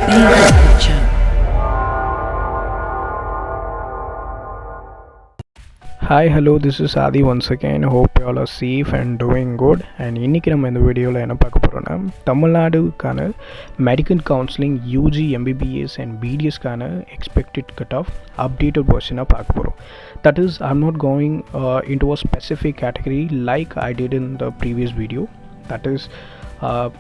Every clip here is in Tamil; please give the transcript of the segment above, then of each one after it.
Hi, hello, this is Adi once again. Hope you all are safe and doing good. And இன்னைக்கு நம்ம இந்த வீடியோவில் என்ன பார்க்க போகிறோன்னா தமிழ்நாடுக்கான medical counselling UG MBBS and பிடிஎஸ்க்கான எக்ஸ்பெக்டட் கட் ஆஃப் அப்டேட்டட் வெர்ஷனாக பார்க்க போகிறோம். That is I'm not going into a specific category like I did in the previous video. That is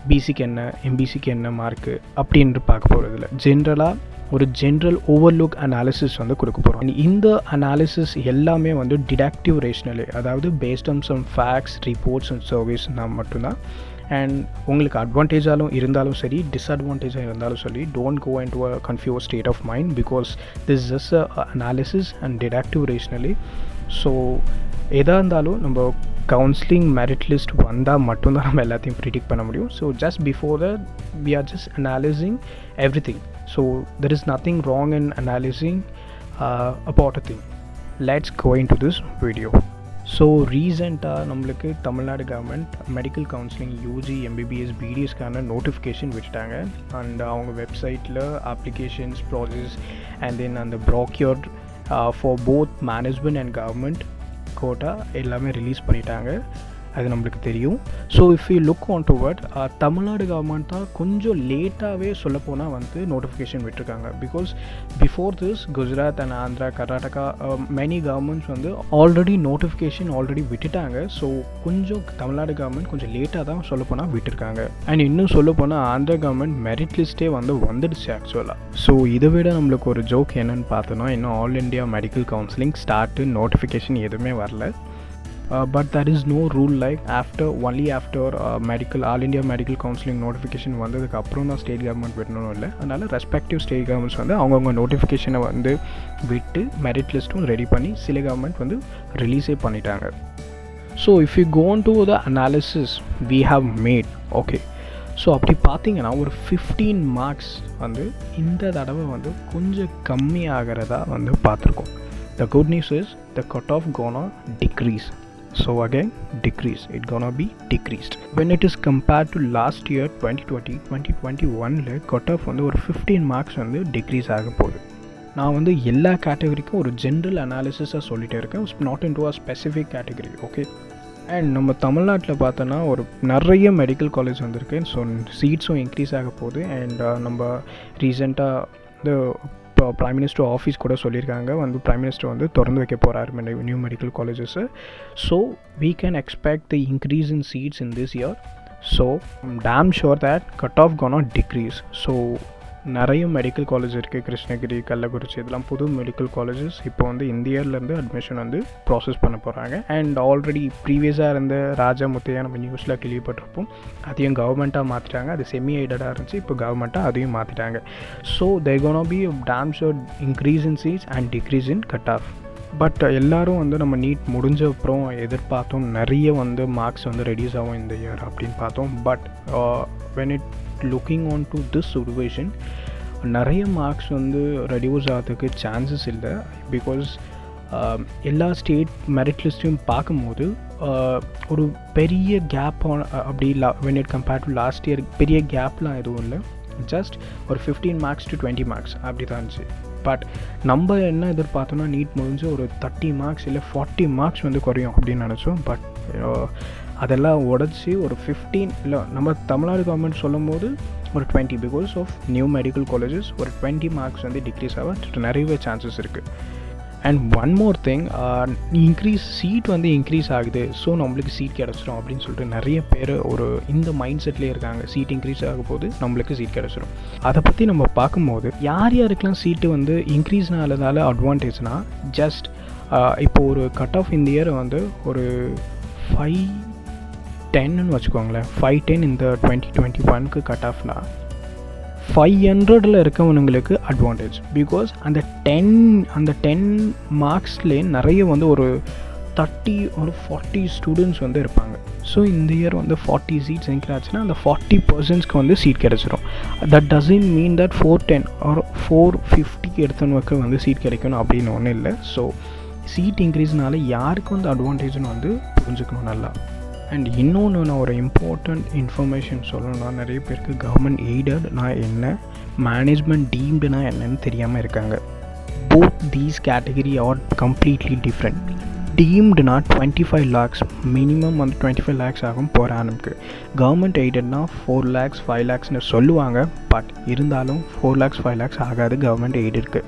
பிசிக்கு என்ன எம்பிசிக்கு என்ன மார்க்கு அப்படின்ட்டு பார்க்க போகிறதில்ல. ஜென்ரலாக ஒரு ஜென்ரல் ஓவர்லுக் அனாலிசிஸ் வந்து கொடுக்க போகிறோம். இந்த அனாலிசிஸ் எல்லாமே வந்து டிடக்டிவ் ரேஷனலே, அதாவது based on some facts, reports and சர்வீஸ்னால் மட்டும்தான். அண்ட் உங்களுக்கு அட்வான்டேஜாலும் இருந்தாலும் சரி, டிஸ்அட்வான்டேஜாக இருந்தாலும் சரி, don't go into a confuse state of mind because this just a analysis and detective rationale. So எதாக இருந்தாலும் நம்ம கவுன்சிலிங் மெரிட் லிஸ்ட் வந்தால் மட்டும்தான் நம்ம எல்லாத்தையும் ப்ரிடிக்ட் பண்ண முடியும். So just before that we are just analysing everything. So there is nothing wrong in analyzing about a thing. Let's go into this video. So ரீசெண்டாக நம்மளுக்கு Tamil Nadu government medical counselling UG MBBS பிடிஎஸ்க்கான notification விட்டுட்டாங்க. அண்ட் அவங்க வெப்சைட்டில் அப்ளிகேஷன்ஸ் ப்ராசஸ் அண்ட் தென் அந்த ப்ராக்யூர்ட் for both management and government quota எல்லாமே ரிலீஸ் பண்ணிட்டாங்க. அது நம்மளுக்கு தெரியும். So if you look on to what Tamil Nadu government தான் கொஞ்சம் லேட்டாகவே சொல்லப்போனால் வந்து நோட்டிஃபிகேஷன் விட்டுருக்காங்க. Because before this Gujarat and Andhra, Karnataka many governments வந்து ஆல்ரெடி நோட்டிஃபிகேஷன் ஆல்ரெடி விட்டுட்டாங்க. ஸோ கொஞ்சம் தமிழ்நாடு கவர்மெண்ட் கொஞ்சம் லேட்டாக தான் சொல்லப்போனால் விட்டுருக்காங்க. அண்ட் இன்னும் சொல்லப்போனால் ஆந்திரா கவர்மெண்ட் மெரிட் லிஸ்ட்டே வந்து வந்துடுச்சு ஆக்சுவலாக. ஸோ இதை விட நம்மளுக்கு ஒரு ஜோக் என்னென்னு பார்த்தோன்னா, இன்னும் all India medical counselling start notification எதுவுமே வரல. But there is no rule like only after all India medical counseling notification வந்ததுக்கு அப்புறம் தான் ஸ்டேட் கவர்மெண்ட் விடணும் இல்லை. அதனால் ரெஸ்பெக்டிவ் ஸ்டேட் கவர்மெண்ட்ஸ் வந்து அவங்கவுங்க நோட்டிஃபிகேஷனை வந்து விட்டு மெரிட் லிஸ்ட்டும் ரெடி பண்ணி சில கவர்மெண்ட் வந்து ரிலீஸே பண்ணிட்டாங்க. So if you go on to the analysis we have made, okay, so அப்படி பார்த்தீங்கன்னா ஒரு 15 மார்க்ஸ் வந்து இந்த தடவை வந்து கொஞ்சம் கம்மியாகிறதா வந்து பார்த்துருக்கோம். The good news is the cutoff gonna decrease. So again decrease, it gonna be decreased when it is compared to last year 2020-2021 cutoff வந்து ஒரு 15 மார்க்ஸ் வந்து டிக்ரீஸ் ஆக போகுது. நான் வந்து எல்லா கேட்டகரிக்கும் ஒரு ஜென்ரல் அனாலிசிஸாக சொல்லிகிட்டே இருக்கேன், not into a specific category, okay. And நம்ம தமிழ்நாட்டில் பார்த்தோன்னா ஒரு நிறைய மெடிக்கல் காலேஜ் வந்திருக்கு. ஸோ சீட்ஸும் இன்க்ரீஸ் ஆக போகுது. அண்ட் நம்ம ரீசெண்டாக இந்த பிரைம் மினிஸ்டர் ஆஃபீஸ் கூட சொல்லியிருக்காங்க, வந்து பிரைம் மினிஸ்டர் வந்து திறந்து வைக்க போகிறாரு new medical colleges. So we can expect the increase in seats in this year. So I'm damn sure that cutoff gonna decrease. So நிறைய மெடிக்கல் காலேஜ் இருக்குது, கிருஷ்ணகிரி, கள்ளக்குறிச்சி, இதெல்லாம் புது மெடிக்கல் காலேஜஸ் இப்போ வந்து இந்த இயர்லேருந்து அட்மிஷன் வந்து ப்ராசஸ் பண்ண போகிறாங்க. அண்ட் ஆல்ரெடி ப்ரீவியஸாக இருந்த ராஜா முத்தையா நம்ம நியூஸில் கேள்விப்பட்டிருப்போம், அதையும் கவர்மெண்ட்டாக மாற்றிட்டாங்க. அது செமி எய்டடாக இருந்துச்சு, இப்போ கவர்மெண்ட்டாக அதையும் மாற்றிட்டாங்க. So there gonna be damn sure increase in seats and decrease in cut off. But எல்லோரும் வந்து நம்ம நீட் முடிஞ்ச அப்புறம் எதிர்பார்த்தோம் நிறைய வந்து மார்க்ஸ் வந்து ரெடியூஸ் ஆகும் இந்த இயர் அப்படின்னு பார்த்தோம். But when it looking on to this situation நிறைய மார்க்ஸ் வந்து ரெடியூஸ் ஆகிறதுக்கு சான்சஸ் இல்லை. பிகாஸ் எல்லா ஸ்டேட் மெரிட் லிஸ்ட்டையும் பார்க்கும்போது ஒரு பெரிய கேப் அப்படி when it compared to last year பெரிய கேப்லாம் எதுவும் இல்லை. ஜஸ்ட் ஒரு 15 மார்க்ஸ் to 20 மார்க்ஸ் அப்படி தான் இருந்துச்சு. பட் நம்ம என்ன எதிர்பார்த்தோன்னா நீட் முடிஞ்சு ஒரு 30 மார்க்ஸ் இல்லை 40 மார்க்ஸ் வந்து குறையும் அப்படின்னு நினச்சோம். பட் அதெல்லாம் உடச்சி ஒரு 15 இல்லை, நம்ம தமிழ்நாடு கவர்மெண்ட் சொல்லும் போது ஒரு 20 because of new medical colleges ஒரு 20 மார்க்ஸ் வந்து டிக்ரீஸ் ஆக நிறையவே சான்சஸ் இருக்குது. And one more thing, increase seat வந்து இன்க்ரீஸ் ஆகுது, ஸோ நம்மளுக்கு சீட் கிடச்சிரும் அப்படின்னு சொல்லிட்டு நிறைய பேர் ஒரு இந்த மைண்ட் செட்லேயே இருக்காங்க. சீட் இன்க்ரீஸ் ஆகும் போது நம்மளுக்கு சீட் கிடச்சிரும். அதை பற்றி நம்ம பார்க்கும்போது யார் யாருக்கெல்லாம் சீட்டு வந்து இன்க்ரீஸ்னாலதால அட்வான்டேஜ்னால், ஜஸ்ட் இப்போது ஒரு கட் ஆஃப் இந்த இயர் வந்து ஒரு 510ன்னு வச்சுக்கோங்களேன். 510 இந்த 2021க்கு கட் ஆஃப்னா 500ல் இருக்கவனுங்களுக்கு அட்வான்டேஜ். பிகாஸ் அந்த 10 மார்க்ஸ்லேயே நிறைய வந்து ஒரு 40 ஸ்டூடெண்ட்ஸ் வந்து இருப்பாங்க. ஸோ இந்த இயர் வந்து 40 சீட்ஸ் இன்க்ரீஸ் அந்த 40%க்கு வந்து சீட் கிடச்சிரும். That doesn't mean that 410 or 450 எடுத்தவனுக்கு வந்து சீட் கிடைக்கணும் அப்படின்னு ஒன்றும் இல்லை. ஸோ சீட் இன்க்ரீஸ்னால யாருக்கு வந்து அட்வான்டேஜ்னு வந்து புரிஞ்சுக்கணும் நல்லா. அண்ட் இன்னொன்று நான் ஒரு இம்பார்ட்டண்ட் இன்ஃபர்மேஷன் சொல்லணும்னா, நிறைய பேருக்கு கவர்மெண்ட் எய்டட்னா என்ன, மேனேஜ்மெண்ட் டீம்டுனா என்னன்னு தெரியாமல் இருக்காங்க. Both these category are completely different. டீம்டுனா 25 lakhs மினிமம் வந்து 25 lakhs ஆகும் போகிற ஆனம்க்கு. கவர்மெண்ட் எய்டட்னா 4 lakhs 5 lakhsனு சொல்லுவாங்க. பட் இருந்தாலும் 4 lakhs 5 lakhs ஆகாது கவர்மெண்ட் எய்டட்க்கு.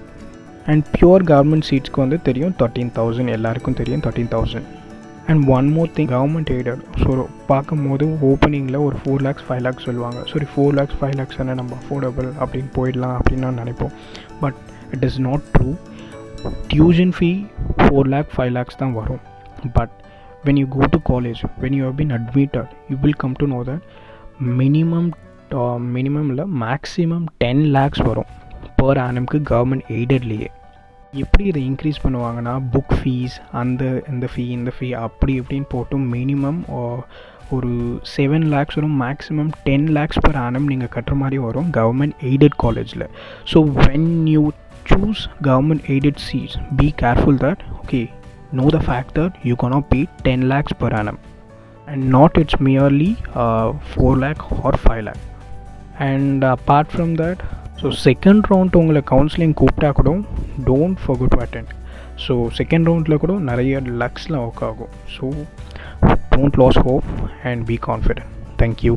அண்ட் பியூர் கவர்மெண்ட் சீட்ஸ்க்கு வந்து தெரியும் 13,000, எல்லாருக்கும் தெரியும் 13,000. And one more thing, government aided so பார்க்கும் போது ஓப்பனிங்கில் ஒரு 4 lakhs 5 lakhs சொல்லுவாங்க. சரி 4 lakhs 5 lakhs தானே, நம்ம அஃபோர்டபுள் அப்படின்னு போயிடலாம் அப்படின்னு நான் நினைப்போம். But it is not true. Tuition fee 4 lakh 5 lakhs தான் வரும். But when you go to college, when you have been admitted, you will come to know that minimum இல்லை மேக்ஸிமம் 10 lakhs வரும் per annumக்கு கவர்மெண்ட் எய்டட்லேயே. எப்படி இதை இன்க்ரீஸ் பண்ணுவாங்கன்னா, புக் ஃபீஸ் இந்த ஃபீ அப்படி இப்படின்னு போட்டு மினிமம் ஒரு 7 lakhs வரும், மேக்ஸிமம் 10 lakhs per annum நீங்கள் கட்டுற மாதிரி வரும் கவர்மெண்ட் எய்டட் காலேஜில். So when you choose government aided seats, be careful that know the fact that you cannot pay 10 lakhs per annum and not it's merely 4 lakh or 5 lakh. And apart from that, so second round உங்களை கவுன்சிலிங் கூப்பிட்டா கூட don't forget to attend. So second ரவுண்டில் கூட நிறைய லக்ஸ்லாம் ஒர்க் ஆகும். So don't lose hope and be confident. Thank you.